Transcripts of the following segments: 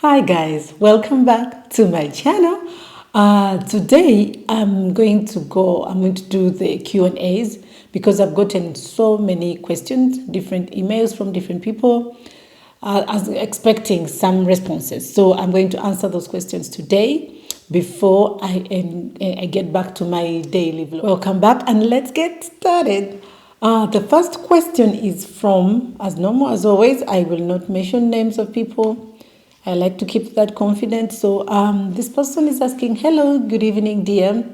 Hi guys, welcome back to my channel. Today I'm going to do the Q&As because I've gotten so many questions, different emails from different people, as expecting some responses. So I'm going to answer those questions today before I get back to my daily vlog. Welcome back and let's get started. The first question is from, as normal as always, I will not mention names of people. I like to keep that confident. So this person is asking, hello, good evening, dear.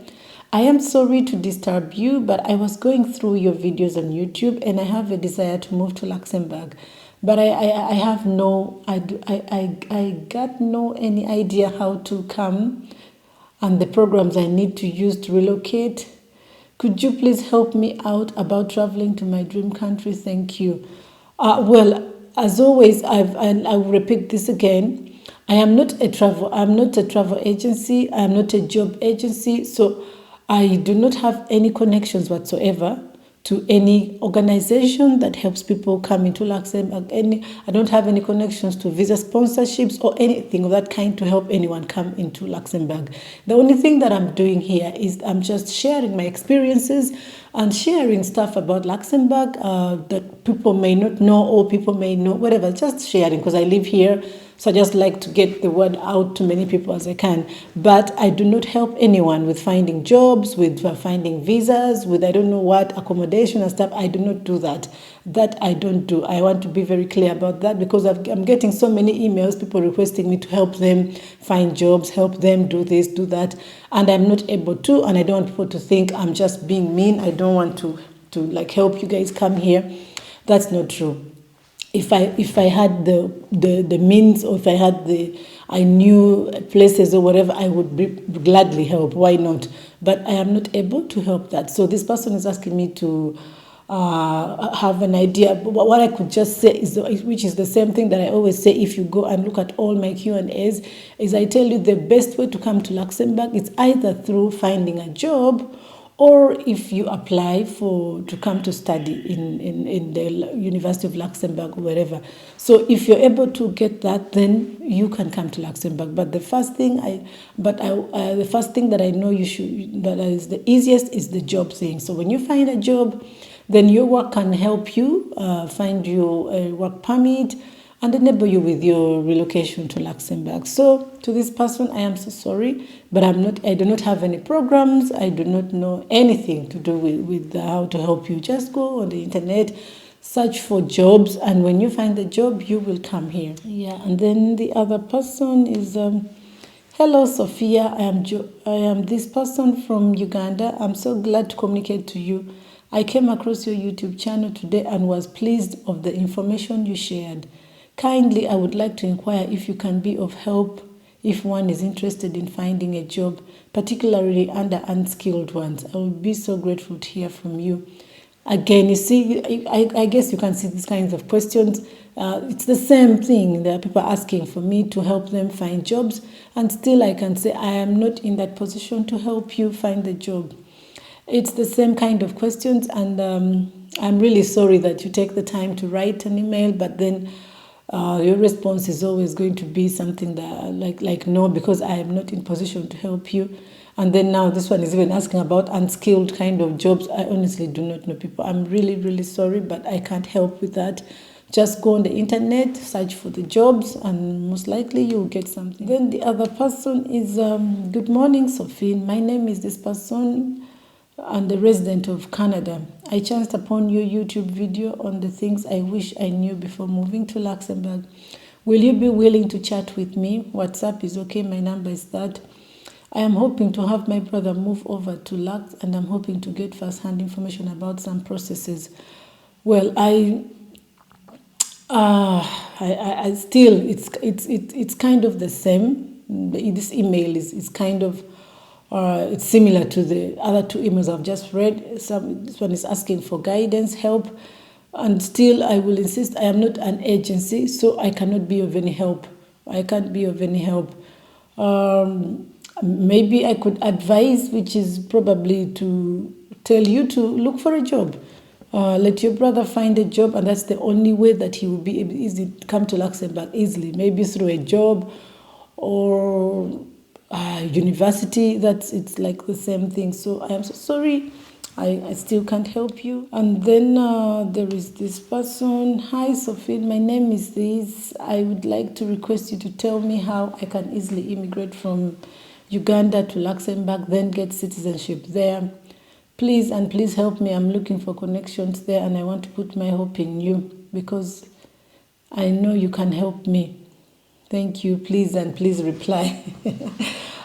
I am sorry to disturb you, but I was going through your videos on YouTube and I have a desire to move to Luxembourg. But I have I got no any idea how to come and the programs I need to use to relocate. Could you please help me out about traveling to my dream country? Thank you. Well, as always, I will repeat this again. I'm not a travel agency. I'm not a job agency. So I do not have any connections whatsoever to any organization that helps people come into Luxembourg. I don't have any connections to visa sponsorships or anything of that kind to help anyone come into Luxembourg. The only thing that I'm doing here is I'm just sharing my experiences and sharing stuff about Luxembourg that people may not know or people may know, whatever, just sharing because I live here. So I just like to get the word out to many people as I can. But I do not help anyone with finding jobs, with finding visas, with I don't know what, accommodation and stuff. I do not do that. That I don't do. I want to be very clear about that because I'm getting so many emails, people requesting me to help them find jobs, help them do this, do that. And I'm not able to, and I don't want people to think I'm just being mean. I don't want to like help you guys come here. That's not true. If I had the means, or if I knew places or whatever, I would gladly help. Why not? But I am not able to help that. So this person is asking me to have an idea. But what I could just say is, which is the same thing that I always say. If you go and look at all my Q&As, is I tell you the best way to come to Luxembourg is either through finding a job, or if you apply to come to study in the University of Luxembourg or wherever. So if you're able to get that, then you can come to Luxembourg. But the first thing that I know that is the easiest is the job thing. So when you find a job, then your work can help you find you a work permit and enable you with your relocation to Luxembourg. So to this person, I am so sorry, but I do not have any programs. I do not know anything to do with how to help you. Just go on the internet, search for jobs, and when you find a job, you will come here. Yeah, and then the other person is, hello, Sophia. I am this person from Uganda. I'm so glad to communicate to you. I came across your YouTube channel today and was pleased of the information you shared. Kindly, I would like to inquire if you can be of help if one is interested in finding a job, particularly under unskilled ones. I would be so grateful to hear from you. Again, you see, I guess you can see these kinds of questions. It's the same thing. There are people asking for me to help them find jobs, and still I can say I am not in that position to help you find the job. It's the same kind of questions, and I'm really sorry that you take the time to write an email, but then your response is always going to be something that like no, because I am not in position to help you. And then now this one is even asking about unskilled kind of jobs. I honestly do not know, people. I'm really, really sorry, but I can't help with that. Just go on the internet, search for the jobs, and most likely you'll get something. Then the other person is, good morning, Sophie. My name is this person, and the resident of Canada. I chanced upon your YouTube video on the things I wish I knew before moving to Luxembourg. Will you be willing to chat with me? WhatsApp is okay, my number is that. I am hoping to have my brother move over to Lux, and I'm hoping to get first-hand information about some processes. Well, I still, it's kind of the same. This email is kind of, it's similar to the other two emails I've just read. This one is asking for guidance, help, and still I will insist I am not an agency, so I cannot be of any help. I can't be of any help. Maybe I could advise, which is probably to tell you to look for a job. Let your brother find a job, and that's the only way that he will be able to come to Luxembourg easily. Maybe through a job, or university, it's like the same thing. So I am so sorry, I still can't help you. And then there is this person. Hi Sophie, my name is this. I would like to request you to tell me how I can easily immigrate from Uganda to Luxembourg, then get citizenship there. Please help me. I'm looking for connections there, and I want to put my hope in you because I know you can help me. Thank you. Please reply.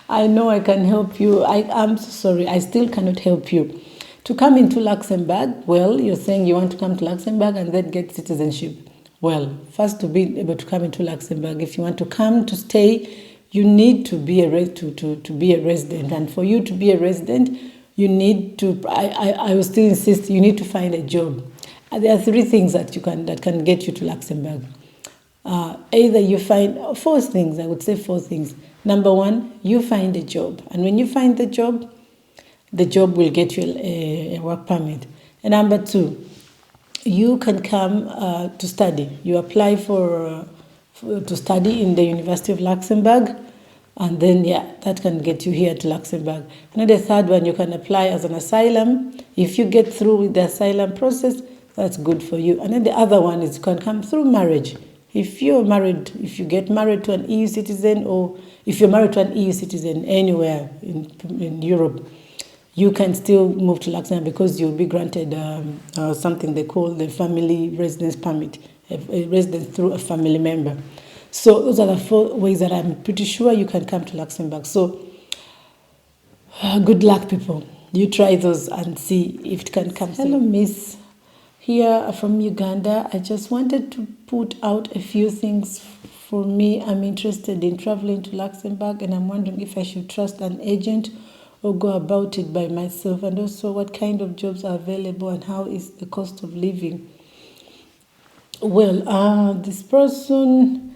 I know I can help you. I'm so sorry. I still cannot help you. To come into Luxembourg, well, you're saying you want to come to Luxembourg and then get citizenship. Well, first, to be able to come into Luxembourg, if you want to come to stay, you need to be a resident. And for you to be a resident, you need to, I will still insist, you need to find a job. There are three things that can get you to Luxembourg. Either you find four things. I would say four things. Number one, you find a job, and when you find the job will get you a work permit. And number two, you can come to study. You apply to study in the University of Luxembourg, and then that can get you here to Luxembourg. And then the third one, you can apply as an asylum. If you get through with the asylum process, that's good for you. And then the other one is you can come through marriage. If you're married, if you get married to an EU citizen, or if you're married to an EU citizen anywhere in Europe, you can still move to Luxembourg because you'll be granted something they call the family residence permit, a residence through a family member. So those are the four ways that I'm pretty sure you can come to Luxembourg. So good luck, people. You try those and see if it can come. Hello, Miss. Here from Uganda. I just wanted to put out a few things for me. I'm interested in traveling to Luxembourg, and I'm wondering if I should trust an agent or go about it by myself, and also what kind of jobs are available and how is the cost of living. Well, this person,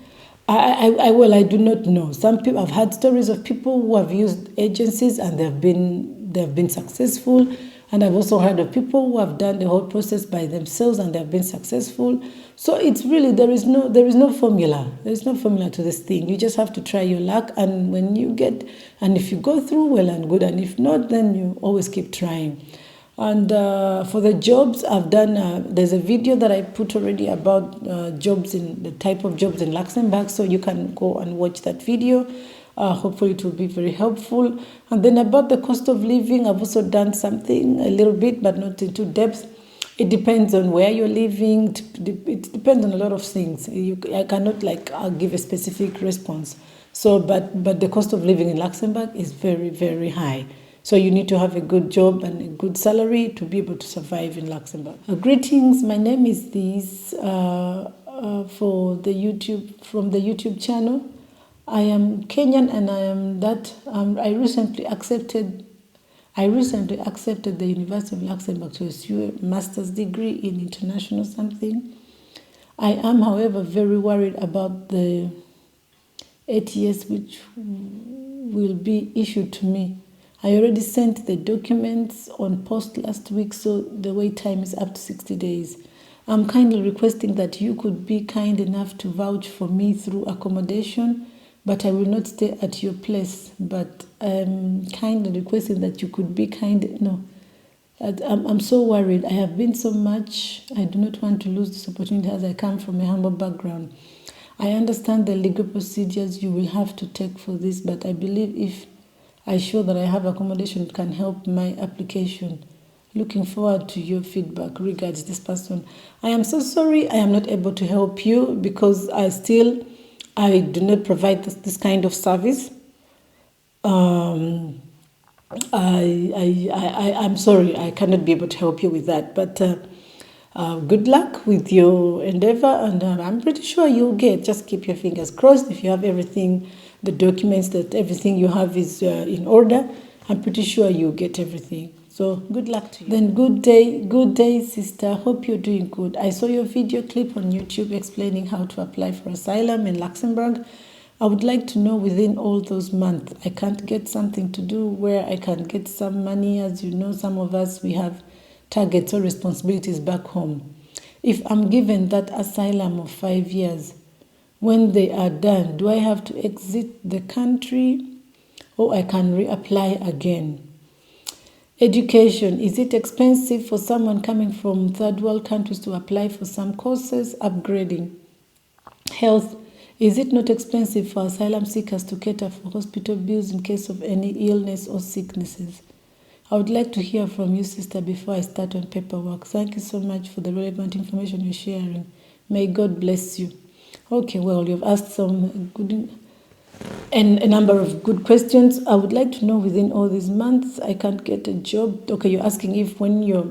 I do not know. Some people, I've had stories of people who have used agencies and they've been successful. And I've also heard of people who have done the whole process by themselves and they've been successful. So it's really, there is no formula. There is no formula to this thing. You just have to try your luck. And and if you go through, well and good. And if not, then you always keep trying. And for the jobs, I've done, there's a video that I put already about the type of jobs in Luxembourg. So you can go and watch that video. Hopefully it will be very helpful. And then about the cost of living, I've also done something a little bit, but not into depth. It depends on where you're living. It depends on a lot of things. I cannot I'll give a specific response. So, but the cost of living in Luxembourg is very, very high. So you need to have a good job and a good salary to be able to survive in Luxembourg. Greetings, my name is this from the YouTube channel. I am Kenyan, and I recently accepted the University of Luxembourg to pursue a master's degree in international something. I am, however, very worried about the ATS which will be issued to me. I already sent the documents on post last week, so the wait time is up to 60 days. I'm kindly requesting that you could be kind enough to vouch for me through accommodation, but I will not stay at your place. But I'm kindly requesting that you could be kind. No, I'm so worried. I have been so much. I do not want to lose this opportunity as I come from a humble background. I understand the legal procedures you will have to take for this, but I believe if I show that I have accommodation, it can help my application. Looking forward to your feedback. Regards, this person. I am so sorry I am not able to help you because I do not provide this kind of service. I'm sorry, I cannot be able to help you with that. But good luck with your endeavor, and I'm pretty sure you'll get. Just keep your fingers crossed. If you have everything, the documents, that everything you have is in order, I'm pretty sure you'll get everything. So good luck to you. Then good day, sister. Hope you're doing good. I saw your video clip on YouTube explaining how to apply for asylum in Luxembourg. I would like to know within all those months, I can't get something to do where I can get some money. As you know, some of us, we have targets or responsibilities back home. If I'm given that asylum of 5 years, When they are done, do I have to exit the country or I can reapply again? Education, is it expensive for someone coming from third world countries to apply for some courses? Upgrading. Health, is it not expensive for asylum seekers to cater for hospital bills in case of any illness or sicknesses? I would like to hear from you, sister, before I start on paperwork. Thank you so much for the relevant information you're sharing. May God bless you. Okay, well, you've asked some good and a number of good questions. I would like to know, within all these months I can't get a job. Okay, you're asking if when you're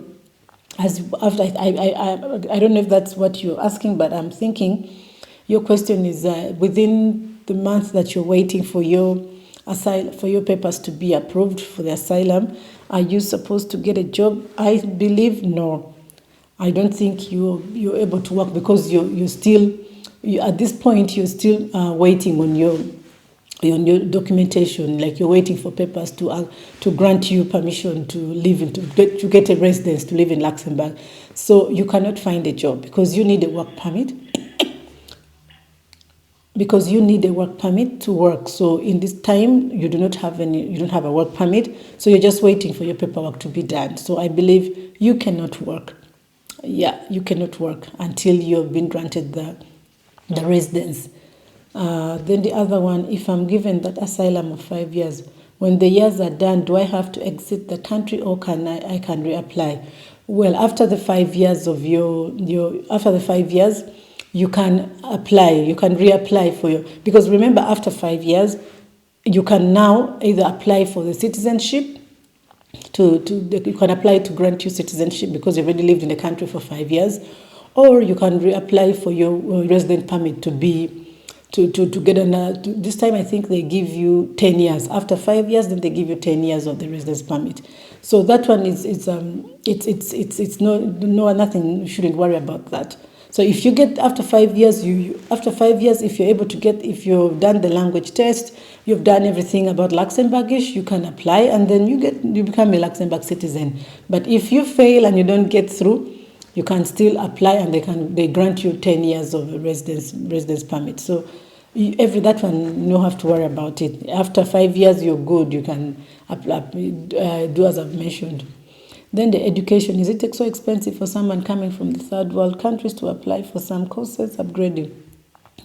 as after I don't know if that's what you're asking, but I'm thinking your question is within the month that you're waiting for your papers to be approved for the asylum, are you supposed to get a job? I believe no. I don't think you're able to work because you're still at this point you're still waiting on your documentation, like you're waiting for papers to grant you permission to live to get a residence to live in Luxembourg. So you cannot find a job because you need a work permit. Because you need a work permit to work. So in this time you don't have a work permit, so you're just waiting for your paperwork to be done. So I believe you cannot work. Yeah, you cannot work until you've been granted the residence. Then the other one, if I'm given that asylum of 5 years, when the years are done, do I have to exit the country or can I can reapply? Well, after the 5 years of after the 5 years, you can apply. You can reapply for because remember, after 5 years, you can now either apply for the citizenship. You can apply to grant you citizenship because you've already lived in the country for 5 years, or you can reapply for your resident permit to get this time I think they give you 10 years. After 5 years, then they give you 10 years of the residence permit. So that one is nothing. You shouldn't worry about that. So if you get after 5 years, if you're able to get, if you've done the language test, you've done everything about Luxembourgish, you can apply and then you become a Luxembourg citizen. But if you fail and you don't get through, you can still apply and they grant you 10 years of residence permit. So that one, you don't have to worry about it. After 5 years, you're good. You can apply, do as I've mentioned. Then the education, is it so expensive for someone coming from the third world countries to apply for some courses? Upgrading.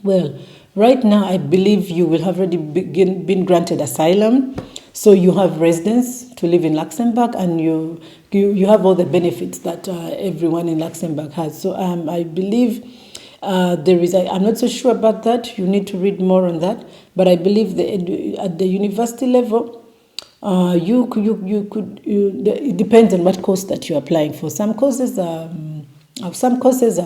Well, right now I believe you will have already been granted asylum, so you have residence to live in Luxembourg, and you have all the benefits that everyone in Luxembourg has. So I believe there is. I'm not so sure about that. You need to read more on that. But I believe at the university level, it depends on what course that you're applying for. Some courses are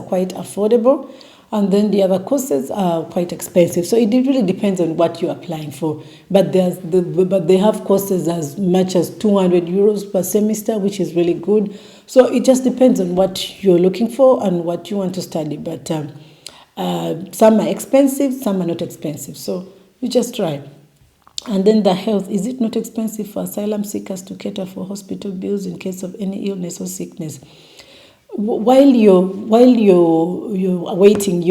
quite affordable, and then the other courses are quite expensive. So it really depends on what you're applying for. But they have courses as much as 200 euros per semester, which is really good. So it just depends on what you're looking for and what you want to study. But some are expensive, some are not expensive. So you just try. And then the health, is it not expensive for asylum seekers to cater for hospital bills in case of any illness or sickness? While you're awaiting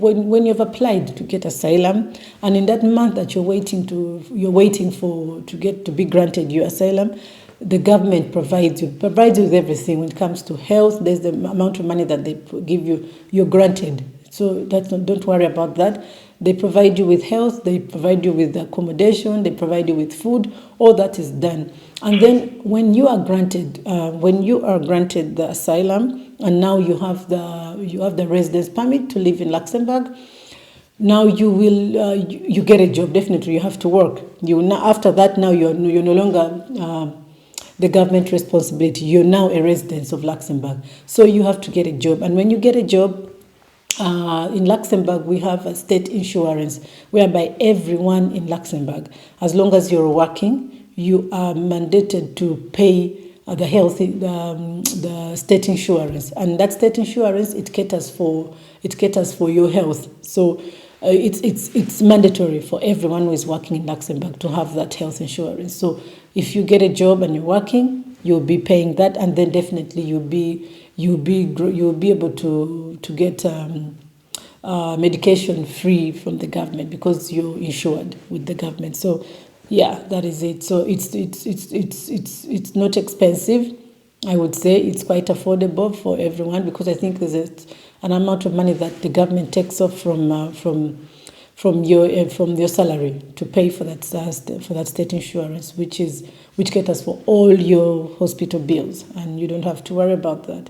when you've applied to get asylum, and in that month that you're waiting to be granted your asylum, the government provides you with everything. When it comes to health, there's the amount of money that they give you, you're granted. So don't worry about that. They provide you with health, they provide you with accommodation, they provide you with food. All that is done. And then when you are granted the asylum, and now you have the residence permit to live in Luxembourg, now you will you get a job. Definitely, you have to work. After that, now you're no longer the government responsibility. You're now a resident of Luxembourg, so you have to get a job. And when you get a job, in Luxembourg, we have a state insurance whereby everyone in Luxembourg, as long as you're working, you are mandated to pay the state insurance, and that state insurance it caters for your health. So it's mandatory for everyone who is working in Luxembourg to have that health insurance. So if you get a job and you're working, you'll be paying that, and then definitely you'll be able to get medication free from the government because you're insured with the government. So yeah, that is it. So it's not expensive. I would say it's quite affordable for everyone because I think there's an amount of money that the government takes off from your salary to pay for that state insurance, which caters for all your hospital bills, and you don't have to worry about that.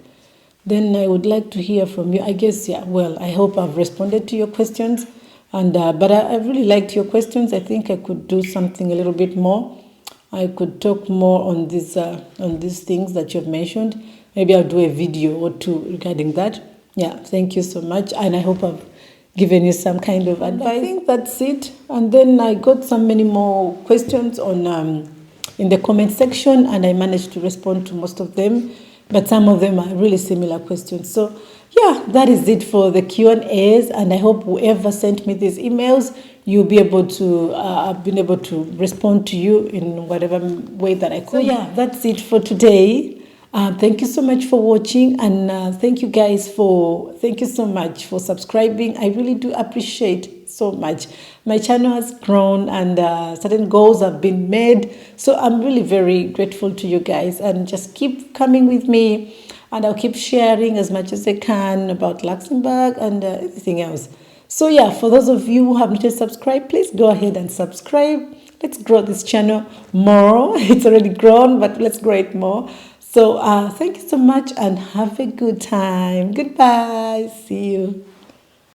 Then I would like to hear from you. I guess, yeah, well, I hope I've responded to your questions. And but I really liked your questions. I think I could do something a little bit more. I could talk more on these things that you've mentioned. Maybe I'll do a video or two regarding that. Yeah, thank you so much. And I hope I've given you some kind of advice. I think that's it. And then I got many more questions on in the comment section, and I managed to respond to most of them. But some of them are really similar questions. So yeah, that is it for the Q&As, and I hope whoever sent me these emails, you'll be able to, I've been able to respond to you in whatever way that I could. So yeah, that's it for today. Thank you so much for watching, and thank you so much for subscribing. I really do appreciate so much. My channel has grown, and certain goals have been made. So I'm really very grateful to you guys, and just keep coming with me, and I'll keep sharing as much as I can about Luxembourg and everything else. So yeah, for those of you who have not yet subscribed, please go ahead and subscribe. Let's grow this channel more. It's already grown, but let's grow it more. So thank you so much, and have a good time. Goodbye. See you.